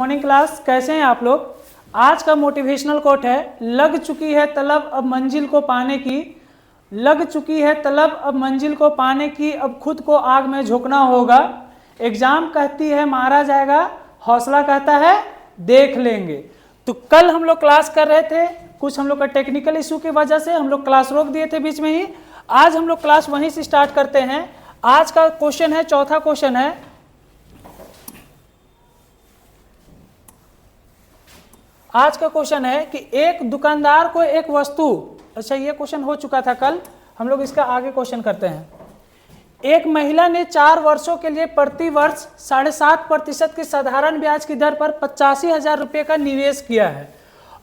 Morning class, कैसे हैं आप लोग। आज का मोटिवेशनल कोट है, लग चुकी है तलब अब मंजिल को पाने की, लग चुकी है तलब अब मंजिल को पाने की, अब खुद को आग में झोंकना होगा। एग्जाम कहती है मारा जाएगा, हौसला कहता है देख लेंगे। तो कल हम लोग क्लास कर रहे थे, कुछ हम लोग का टेक्निकल इशू की वजह से हम लोग क्लास रोक दिए थे बीच में ही। आज हम लोग क्लास वहीं से स्टार्ट करते हैं। आज का क्वेश्चन है, चौथा क्वेश्चन है, आज का क्वेश्चन है कि एक दुकानदार को एक वस्तु, अच्छा ये क्वेश्चन हो चुका था कल, हम लोग इसका आगे क्वेश्चन करते हैं। एक महिला ने 4 वर्षों के लिए प्रति वर्ष 7.5% की साधारण ब्याज की दर पर 85,000 रुपये का निवेश किया है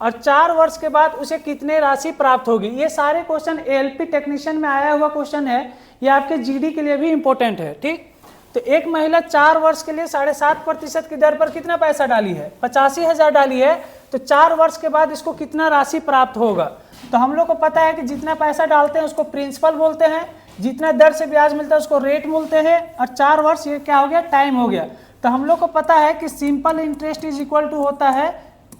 और 4 वर्ष के बाद उसे कितने राशि प्राप्त होगी। ये सारे क्वेश्चन एएलपी टेक्नीशियन में आया हुआ क्वेश्चन है, ये आपके जीडी के लिए भी इंपॉर्टेंट है। ठीक, तो एक महिला 4 वर्ष के लिए 7.5% की दर पर कितना पैसा डाली है, 85,000 डाली है, तो 4 वर्ष के बाद इसको कितना राशि प्राप्त होगा। तो हम लोग को पता है कि जितना पैसा डालते हैं उसको प्रिंसिपल बोलते हैं, जितना दर से ब्याज मिलता है उसको रेट बोलते हैं, और 4 वर्ष ये क्या हो गया, टाइम हो गया। तो हम लोग को पता है कि simple interest is equal to होता है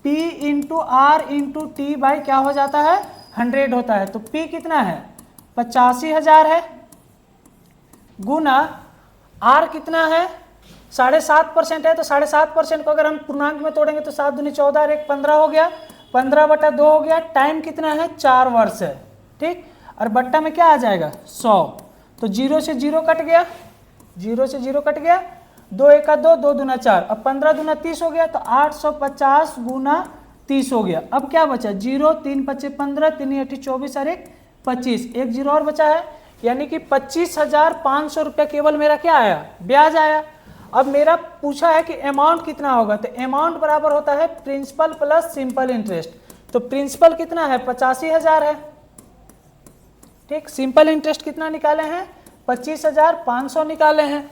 P into R into T by क्या हो जाता है, 100 होता है। तो P कितना है, 85,000 है, गुना आर कितना है, 7.5% है। तो 7.5% को अगर हम पूर्णांक में तोड़ेंगे तो 7 दूनी 14 और 1 15 हो गया, 15/2 हो गया। टाइम कितना है, 4 वर्ष है। ठीक, और बट्टा में क्या आ जाएगा, 100। तो 0 से 0 कट गया, 0 से 0 कट गया, 2 1 2, 2 दूना 4, अब 15 दूना 30 हो गया, तो 850 गुना 30 हो गया। अब क्या बचा, 0 3 5 15, 3 8 24 और 1 25, एक 0 और बचा है, यानी कि 25,500 रुपया केवल मेरा क्या आया, ब्याज आया। अब मेरा पूछा है कि अमाउंट कितना होगा, तो अमाउंट बराबर होता है प्रिंसिपल प्लस सिंपल इंटरेस्ट। तो प्रिंसिपल कितना है, 85,000 है। ठीक, सिंपल इंटरेस्ट कितना निकाले हैं, 25,500 निकाले हैं।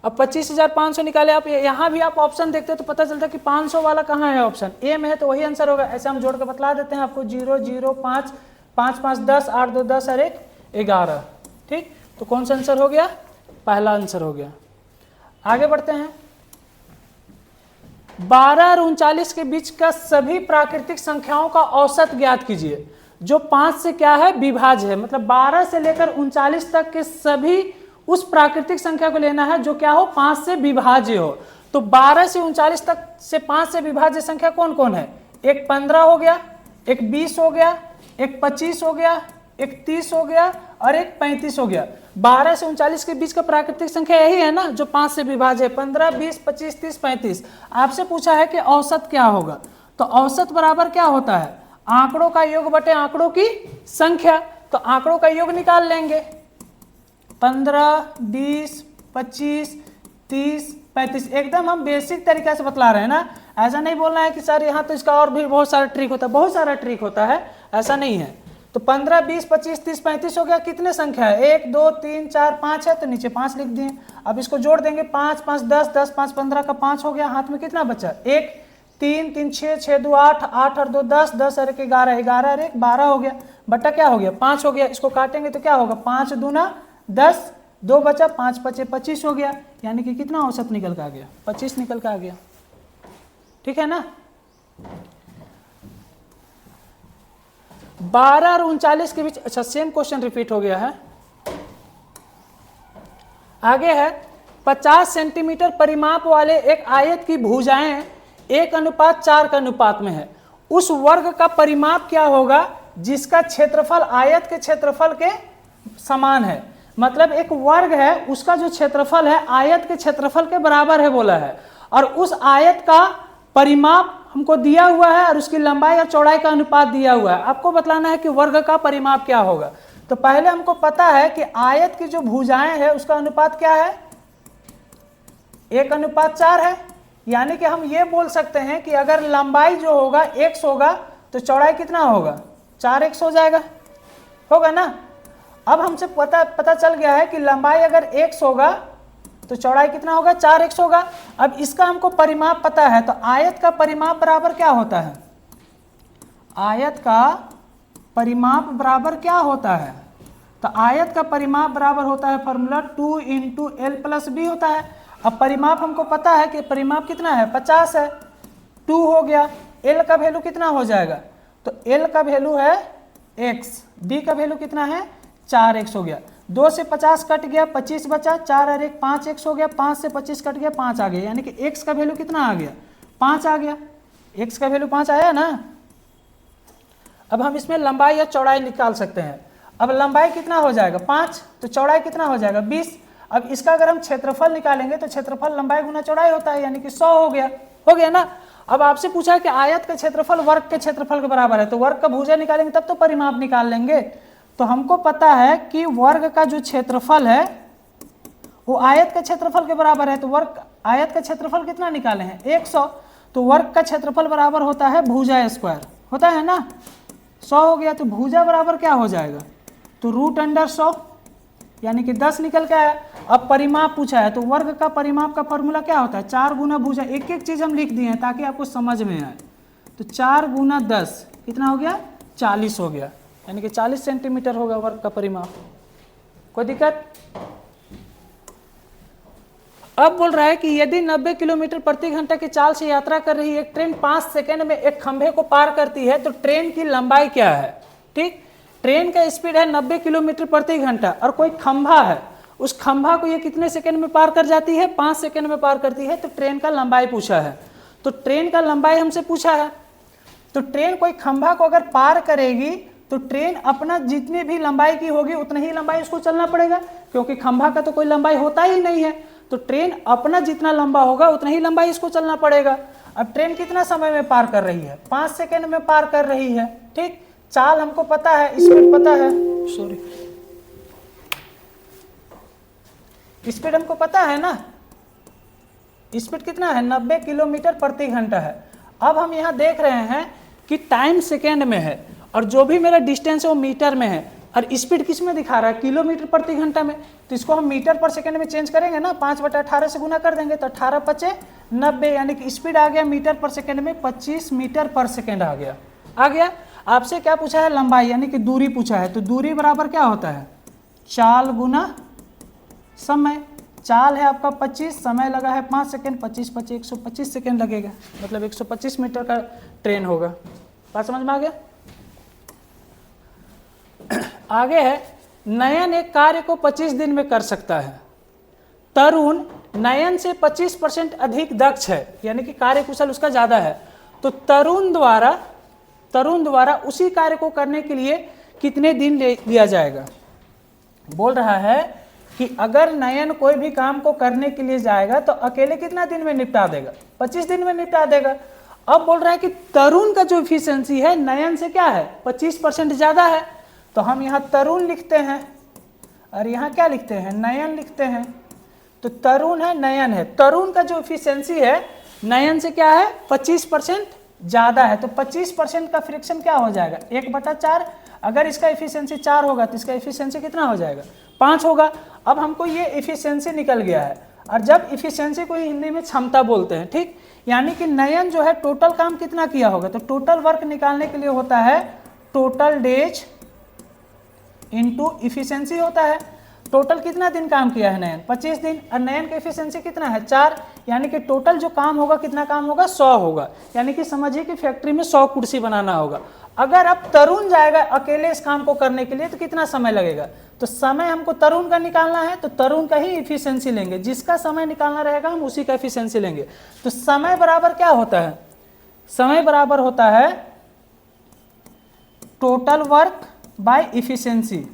अब 25,500 निकाले, आप यहाँ भी आप ऑप्शन देखते हो तो पता चलता है कि 500 वाला कहाँ है, ऑप्शन ए में है, तो वही आंसर होगा। ऐसे हम जोड़ के बतला देते हैं आपको, 0 0 5 5 5 10 8 2 10 और 1 11। ठीक, तो कौन सा आंसर हो गया, पहला आंसर हो गया। आगे बढ़ते हैं। 12 और 39 के बीच का सभी प्राकृतिक संख्याओं का औसत ज्ञात कीजिए, जो 5 से क्या है, विभाज्य है। मतलब 12 से लेकर 39 तक के सभी उस प्राकृतिक संख्या को लेना है जो क्या हो, 5 से विभाज्य हो। तो 12 से 39 तक से 5 से विभाज्य संख्या कौन कौन है, एक 15 हो गया, एक 20 हो गया, एक 25 हो गया, एक 30 हो गया और एक 35 हो गया। 12 से 39 के बीच का प्राकृतिक संख्या यही है ना, जो 5 से विभाज्य है, 15 20 25 30 35। आपसे पूछा है कि औसत क्या होगा, तो औसत बराबर क्या होता है, आंकड़ों का योग बटे आंकड़ों की संख्या। तो आंकड़ों का योग निकाल लेंगे, 15 20 25 30 35। एकदम हम बेसिक तरीका से बतला रहे हैं ना, ऐसा नहीं बोलना है कि सर यहाँ तो इसका और भी बहुत सारा ट्रिक होता है, बहुत सारा ट्रिक होता है, ऐसा नहीं है। तो 15 20 25 30 35 हो गया, कितने संख्या है, 1 2 3 4 5 है, तो नीचे 5 लिख दिए। अब इसको जोड़ देंगे, 5 5 10 10 5 15 का 5 हो गया, हाथ में कितना बचा, 1 3 3 6 6 2 8 8 और 2 10 10 और 1 11 11 और 1 12 हो गया, बट्टा क्या हो गया, 5 हो गया। इसको काटेंगे तो क्या होगा, 5 दूना 10, 2 बचा, 5 5 25 हो गया, यानी कि कितना औसत निकल के आ गया, 25 निकल के आ गया। ठीक है ना। 12 और 39 के बीच, अच्छा सेम क्वेश्चन रिपीट हो गया है। आगे है, 50 सेंटीमीटर परिमाप वाले एक आयत की भुजाएं 1:4 का अनुपात में है। उस वर्ग का परिमाप क्या होगा जिसका क्षेत्रफल आयत के क्षेत्रफल के समान है। मतलब एक वर्ग है, उसका जो क्षेत्रफल है आयत के क्षेत्रफल के बराबर है बोला है, और उस आयत का परिमाप हमको दिया हुआ है और उसकी लंबाई और चौड़ाई का अनुपात दिया हुआ है। आपको बतलाना है कि वर्ग का परिमाप क्या होगा। तो पहले हमको पता है कि आयत की जो भुजाएं है उसका अनुपात क्या है, 1:4 है। यानी कि हम ये बोल सकते हैं कि अगर लंबाई जो होगा x होगा तो चौड़ाई कितना होगा, 4x हो जाएगा, होगा ना। अब हमसे पता चल गया है कि लंबाई अगर x होगा तो चौड़ाई कितना होगा, 4x होगा। अब इसका हमको परिमाप पता है, तो आयत का परिमाप बराबर क्या होता है, आयत का परिमाप बराबर क्या होता है, तो आयत का परिमाप बराबर होता है फॉर्मूला 2 × L + B होता है। अब परिमाप हमको पता है कि परिमाप कितना है, 50 है, 2 हो गया, l का वैल्यू कितना हो जाएगा, तो l का वैल्यू है x, b का वैल्यू कितना है 4x हो गया। 2 से 50 कट गया, 25 बचा, 4 और 1 5x हो गया, 5 से 25 कट गया, 5 आ गया, यानी कि x का वैल्यू कितना आ गया 5 आ गया, x का वैल्यू 5 आया ना। अब हम इसमें लंबाई या चौड़ाई निकाल सकते हैं। अब लंबाई कितना हो जाएगा 5, तो चौड़ाई कितना हो जाएगा 20। अब इसका अगर हम क्षेत्रफल निकालेंगे तो क्षेत्रफल लंबाई गुना चौड़ाई होता है, यानी कि 100 हो गया ना। अब आपसे पूछा है कि आयत का क्षेत्रफल वर्ग के क्षेत्रफल के बराबर है, तो वर्ग का भुजा निकालेंगे तब तो परिमाप निकाल लेंगे। तो हमको पता है कि वर्ग का जो क्षेत्रफल है वो आयत के क्षेत्रफल के बराबर है, तो वर्ग आयत का क्षेत्रफल कितना निकाले हैं 100, तो वर्ग का क्षेत्रफल बराबर होता है भुजा स्क्वायर, होता है ना। 100 हो गया, तो भुजा बराबर क्या हो जाएगा, तो √100 यानी कि 10 निकल के आया। अब परिमाप पूछा है, तो वर्ग का परिमाप का फॉर्मूला क्या होता है 4 गुना भुजा, एक एक चीज हम लिख दिए हैं ताकि आपको समझ में आए। तो 4 गुना 10 कितना हो गया 40 हो गया, यानी कि 40 सेंटीमीटर होगा वर्ग का परिमाप। कोई दिक्कत। अब बोल रहा है कि यदि 90 किलोमीटर प्रति घंटा की चाल से यात्रा कर रही एक ट्रेन 5 सेकंड में एक खंभे को पार करती है, तो ट्रेन की लंबाई क्या है। ठीक, ट्रेन का स्पीड है 90 किलोमीटर प्रति घंटा और कोई खंभा है, उस खंभा को ये कितने सेकंड में पार कर जाती है 5 सेकंड में पार करती है, तो ट्रेन का लंबाई पूछा है। तो ट्रेन का लंबाई हमसे पूछा है, तो ट्रेन कोई खंभा को अगर पार करेगी तो ट्रेन अपना जितनी भी लंबाई की होगी उतनी ही लंबाई उसको चलना पड़ेगा, क्योंकि खंभा का तो कोई लंबाई होता ही नहीं है, तो ट्रेन अपना जितना लंबा होगा उतना ही लंबाई इसको चलना पड़ेगा। अब ट्रेन कितना समय में पार कर रही है 5 सेकंड में पार कर रही है। ठीक, चाल हमको पता है, स्पीड पता है, स्पीड हमको पता है ना, स्पीड कितना है 90 किलोमीटर प्रति घंटा है। अब हम यहाँ देख रहे हैं कि टाइम सेकेंड में है और जो भी मेरा डिस्टेंस है वो मीटर में है, और स्पीड किस में दिखा रहा है किलोमीटर प्रति घंटा में, तो इसको हम मीटर पर सेकंड में चेंज करेंगे ना, 5/18 से गुना कर देंगे तो 18 × 5 = 90, यानी कि स्पीड आ गया मीटर पर सेकंड में 25 मीटर पर सेकंड आ गया। आपसे क्या पूछा है लंबाई यानी कि दूरी पूछा है, तो दूरी बराबर क्या होता है चाल गुना समय। चाल है आपका 25, समय लगा है 5 सेकंड, 25 × 5 = 125 सेकंड लगेगा, मतलब 125 मीटर का ट्रेन होगा। बात समझ में आ गया। आगे है, नयन एक कार्य को 25 दिन में कर सकता है, तरुण नयन से 25% अधिक दक्ष है, यानी कि कार्य कुशल उसका ज्यादा है, तो तरुण द्वारा उसी कार्य को करने के लिए कितने दिन लिया जाएगा। बोल रहा है कि अगर नयन कोई भी काम को करने के लिए जाएगा तो अकेले कितना दिन में निपटा देगा 25 दिन में निपटा देगा। अब बोल रहा है कि तरुण का जो इफिशियंसी है नयन से क्या है 25% ज्यादा है, तो हम यहाँ तरुण लिखते हैं और यहाँ क्या लिखते हैं नयन लिखते हैं। तो तरुण है नयन है, तरुण का जो इफिशियंसी है नयन से क्या है 25% ज्यादा है, तो 25% का फ्रिक्शन क्या हो जाएगा 1/4। अगर इसका इफिशियंसी 4 होगा तो इसका इफिशियंसी कितना हो जाएगा 5 होगा। अब हमको ये इफिशियंसी निकल गया है, और जब इफिशियंसी को हिंदी में क्षमता बोलते हैं, ठीक, यानी कि नयन जो है टोटल काम कितना किया होगा, तो टोटल वर्क निकालने के लिए होता है टोटल डेज इनटू इफिशियंसी होता है। टोटल कितना दिन काम किया है नयन 25 दिन, और नयन का इफिशियंसी कितना है 4, यानी कि टोटल जो काम होगा कितना काम होगा 100 होगा, यानी कि समझिए कि फैक्ट्री में 100 कुर्सी बनाना होगा। अगर अब तरुण जाएगा अकेले इस काम को करने के लिए तो कितना समय लगेगा, तो समय हमको तरुण का निकालना है तो तरुण का ही इफिशियंसी लेंगे, जिसका समय निकालना रहेगा हम उसी का इफिशियंसी लेंगे। तो समय बराबर क्या होता है, समय बराबर होता है total work by efficiency.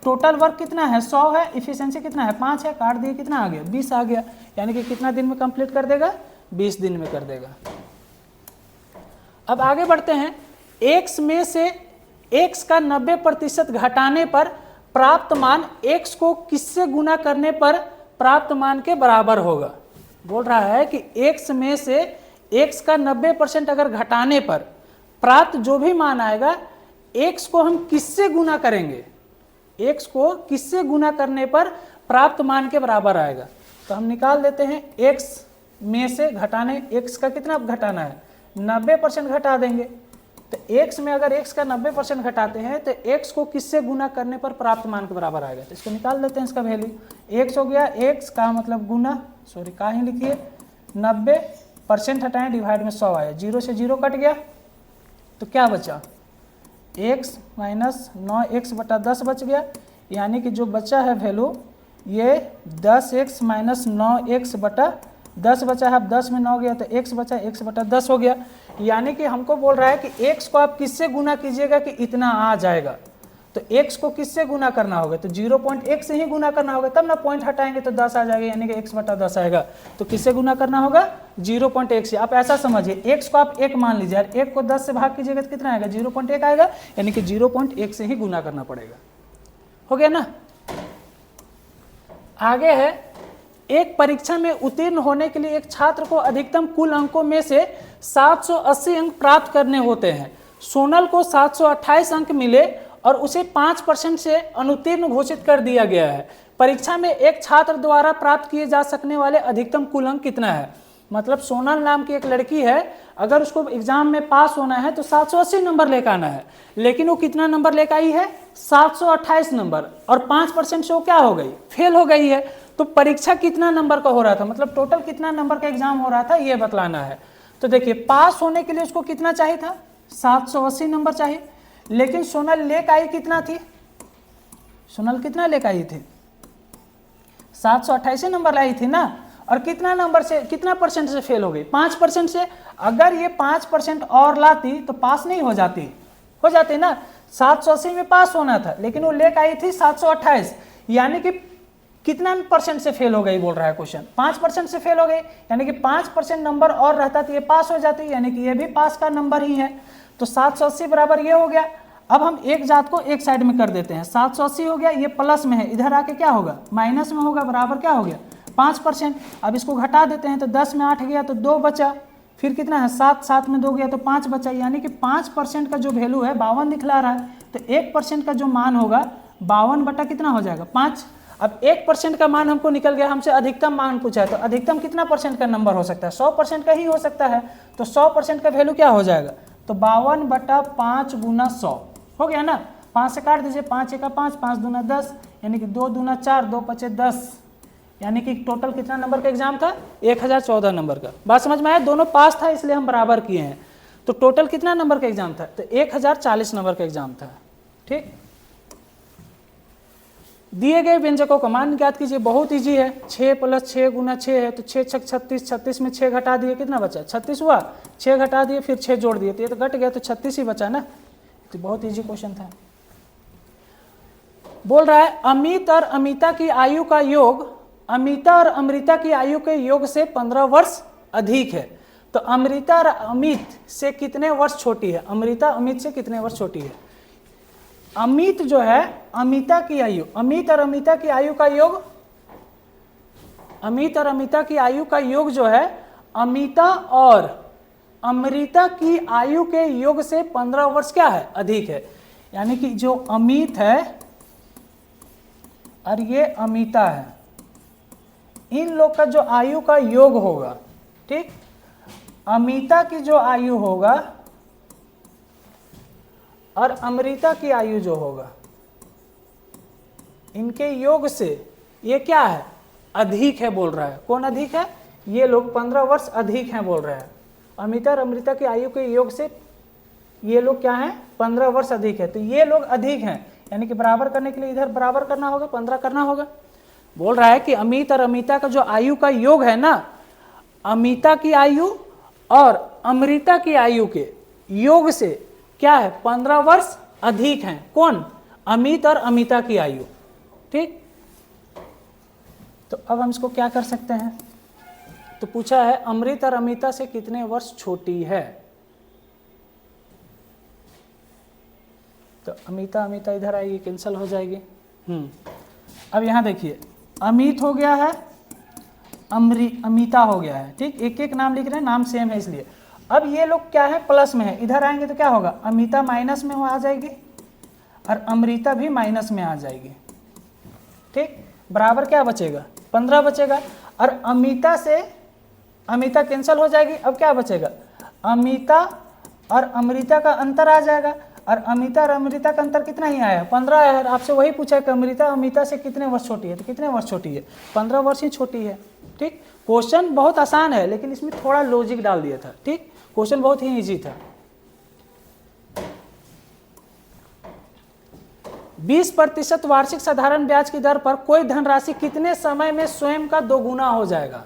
Total work कितना है 100 है, इफिशियंसी कितना है 5 है, काट दिए कितना आ गया 20 आ गया, यानी कि कितना दिन में कंप्लीट कर देगा 20 दिन में कर देगा। अब आगे बढ़ते हैं, x में से x का 90% घटाने पर प्राप्त मान x को किससे गुना करने पर प्राप्त मान के बराबर होगा। बोल रहा है कि x में से x का 90% अगर घटाने पर प्राप्त जो भी मान आएगा x को हम किससे गुना करेंगे, x को किससे गुना करने पर प्राप्त मान के बराबर आएगा। तो हम निकाल देते हैं x में से घटाने, x का कितना घटाना है 90% घटा देंगे, तो x में अगर x का 90% घटाते हैं तो x को किससे गुना करने पर प्राप्त मान के बराबर आएगा, तो इसको निकाल देते हैं। इसका वैल्यू x हो गया, x का मतलब गुना, सॉरी का ही लिखिए 90 परसेंट हटाएं, डिवाइड में 100 आया, 0 से 0 कट गया तो क्या बचा, x माइनस 9x बटा 10 बच गया। यानी कि जो बचा है वैल्यू ये 10x माइनस 9x बटा 10 बचा है। अब 10 में 9 गया तो x बचा, x बटा 10 हो गया। यानी कि हमको बोल रहा है कि x को आप किससे गुना कीजिएगा कि इतना आ जाएगा, तो x को किससे गुना करना होगा, तो 0.1 से ही गुना करना होगा, तब ना पॉइंट हटाएंगे तो 10 आ जाएगा, यानी कि x बटा 10 आएगा। तो किससे गुना करना होगा, 0.1 से। आप ऐसा समझिए, x को आप 1 मान लीजिए, 1 को 10 से भाग कीजिएगा तो कितना आएगा, 0.1 आएगा, यानी कि 0.1 से ही गुना करना पड़ेगा। हो गया ना। आगे है, एक परीक्षा में उत्तीर्ण होने के लिए एक छात्र को अधिकतम कुल अंकों में से 780 अंक प्राप्त करने होते हैं। सोनल को 728 अंक मिले और उसे 5% से अनुत्तीर्ण घोषित कर दिया गया है। परीक्षा में एक छात्र द्वारा प्राप्त किए जा सकने वाले अधिकतम कुल अंक कितना है। मतलब सोनल नाम की एक लड़की है, अगर उसको एग्जाम में पास होना है तो 780 नंबर लेकर आना है, लेकिन वो कितना नंबर लेकर आई है, 728 नंबर, और 5% से वो क्या हो गई, फेल हो गई है। तो परीक्षा कितना नंबर का हो रहा था, मतलब टोटल कितना नंबर का एग्जाम हो रहा था, ये बतलाना है। तो देखिए, पास होने के लिए उसको कितना चाहिए था, 780 नंबर चाहिए, लेकिन सोनल लेकर आई कितना थी, सोनल कितना लेकर आई थी, 728 नंबर लाई थी ना, और कितना नंबर से, कितना परसेंट से फेल हो गई, 5% से। अगर ये 5% और लाती तो पास नहीं हो जाती ना। 780 में पास होना था, लेकिन वो लेकर आई थी 728, यानी कि कितना परसेंट से फेल हो गई बोल रहा है क्वेश्चन, 5% से फेल हो गई, यानी कि 5% नंबर और रहता तो ये पास हो जाती, यानी कि ये भी पास का नंबर ही है। तो 780 बराबर ये हो गया। अब हम एक जात को एक साइड में कर देते हैं, 780 हो गया, ये प्लस में है, इधर आके क्या होगा, माइनस में होगा, बराबर क्या हो गया, 5%। अब इसको घटा देते हैं तो 10 में 8 गया तो 2 बचा, फिर कितना है 7, 7 में 2 गया तो 5 बचा, यानी कि 5% का जो वैल्यू है 52 दिखला रहा है, तो 1% का जो मान होगा 52 बटा कितना हो जाएगा, 5। अब 1% का मान हमको निकल गया, हमसे अधिकतम मान पूछा है, तो अधिकतम कितना परसेंट का नंबर हो सकता है, 100% का ही हो सकता है। तो 100% का वैल्यू क्या हो जाएगा, तो 52 बटा 5 गुना 100 हो गया ना। 5 से काट दीजिए, 5 एका 5, 5 दूना 10, यानी कि 2 दूना 4, 2 पचे 10, यानी कि टोटल कितना नंबर का एग्जाम था, 1014 नंबर का। बात समझ में आया, दोनों पास था इसलिए हम बराबर किए हैं। तो टोटल कितना नंबर का एग्जाम था, तो 1040 नंबर का एग्जाम था। ठीक, दिए गए व्यंजकों का मान ज्ञात कीजिए, बहुत इजी है। 6 + 6 गुना 6 है, तो 6 6 36, 36 में 6 घटा दिए, कितना बचा, 36 हुआ, 6 घटा दिए, फिर 6 जोड़ दिए, तो ये तो घट गया, तो 36 ही बचा ना। तो बहुत इजी क्वेश्चन था। बोल रहा है, अमित और अमिता की आयु का योग अमिता और अमृता की आयु के योग से 15 वर्ष अधिक है। तो अमृता और अमित से कितने वर्ष छोटी है, अमृता अमित से कितने वर्ष छोटी है। अमित जो है अमिता की आयु, अमित और अमिता की आयु का योग, अमित और अमिता की आयु का योग जो है अमिता और अमृता की आयु के योग से 15 वर्ष क्या है, अधिक है। यानी कि जो अमित है और ये अमिता है, इन लोग का जो आयु का योग होगा, ठीक, अमिता की जो आयु होगा और अमृता की आयु जो होगा, इनके योग से ये क्या है, अधिक है बोल रहा है। कौन अधिक है, ये लोग 15 वर्ष अधिक हैं बोल रहे हैं। अमिता और अमृता की आयु के योग से ये लोग क्या है, 15 वर्ष अधिक है, तो ये लोग अधिक हैं, यानी कि बराबर करने के लिए इधर बराबर करना होगा, 15 करना होगा। बोल रहा है कि अमित और अमिता का जो आयु का योग है ना, अमिता की आयु और अमृता की आयु के योग से क्या है, 15 वर्ष अधिक हैं। कौन, अमित और अमिता की आयु। ठीक, तो अब हम इसको क्या कर सकते हैं, तो पूछा है अमृत और अमिता से कितने वर्ष छोटी है। तो अमिता अमिता इधर आएगी, कैंसिल हो जाएगी। अब यहां देखिए, अमित हो गया है, अमिता हो गया है। ठीक, एक एक नाम लिख रहे हैं, नाम सेम है इसलिए। अब ये लोग क्या है, प्लस में है, इधर आएंगे तो क्या होगा, अमिता माइनस में आ जाएगी और अमृता भी माइनस में आ जाएगी। ठीक, बराबर क्या बचेगा, 15 बचेगा। और अमिता से अमिता कैंसिल हो जाएगी, अब क्या बचेगा, अमिता और अमृता का अंतर आ जाएगा। और अमिता और अमृता का अंतर कितना ही आया, 15 आया है। आपसे वही पूछा है कि अमृता अमिता से कितने वर्ष छोटी है, तो कितने वर्ष छोटी है, 15 वर्ष ही छोटी है। ठीक, क्वेश्चन बहुत आसान है लेकिन इसमें थोड़ा लॉजिक डाल दिया था। ठीक, क्वेश्चन बहुत ही इजी था। 20% वार्षिक साधारण ब्याज की दर पर कोई धनराशि कितने समय में स्वयं का दोगुना हो जाएगा।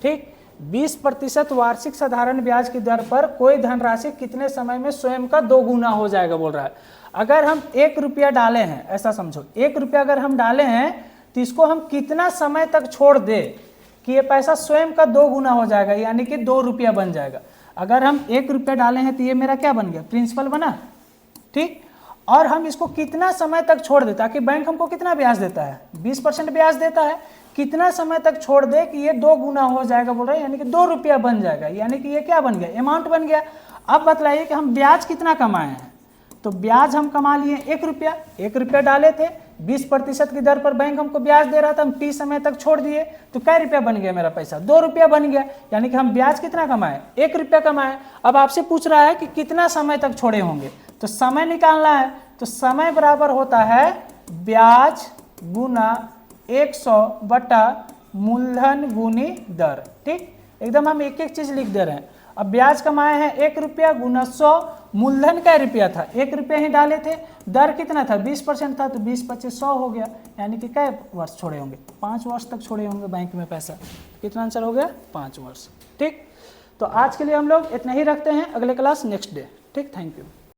ठीक, 20% वार्षिक साधारण ब्याज की दर पर कोई धनराशि कितने समय में स्वयं का दोगुना हो जाएगा बोल रहा है। अगर हम 1 रुपया डाले हैं, ऐसा समझो 1 रुपया अगर हम डाले हैं तो इसको हम कितना समय तक छोड़ दे कि ये पैसा स्वयं का 2 गुना हो जाएगा, यानी कि 2 रुपया बन जाएगा। अगर हम 1 रुपया डाले हैं तो ये मेरा क्या बन गया, प्रिंसिपल बना। ठीक, और हम इसको कितना समय तक छोड़ दे, ताकि बैंक हमको कितना ब्याज देता है, 20% ब्याज देता है, कितना समय तक छोड़ दे कि ये 2 गुना हो जाएगा बोल रहे हैं, यानी कि 2 रुपया बन जाएगा, यानी कि ये क्या बन गया, अमाउंट बन गया। अब बतलाइए कि हम ब्याज कितना कमाए हैं। तो ब्याज हम कमा लिए 1 रुपया, 1 रुपया डाले थे, 20% की दर पर बैंक हमको ब्याज दे रहा था, हम T समय तक छोड़ दिए तो कै रुपया बन गया मेरा पैसा, 2 रुपया बन गया, यानी कि हम ब्याज कितना कमाए, 1 रुपया कमाए। अब आपसे पूछ रहा है कि कितना समय तक छोड़े होंगे, तो समय निकालना है। तो समय बराबर होता है ब्याज गुना 100 बटा मूलधन गुनी दर। ठीक, एकदम हम एक एक चीज लिख दे रहे हैं। अब ब्याज कमाए हैं 1 रुपया गुना 100, मूलधन कै रुपया था, 1 रुपया ही डाले थे, दर कितना था 20% था, तो 20 25 100 हो गया, यानी कि कै वर्ष छोड़े होंगे, 5 वर्ष तक छोड़े होंगे बैंक में पैसा। कितना आंसर हो गया, 5 वर्ष। ठीक, तो आज के लिए हम लोग इतना ही रखते हैं, अगले क्लास नेक्स्ट डे। ठीक, थैंक यू।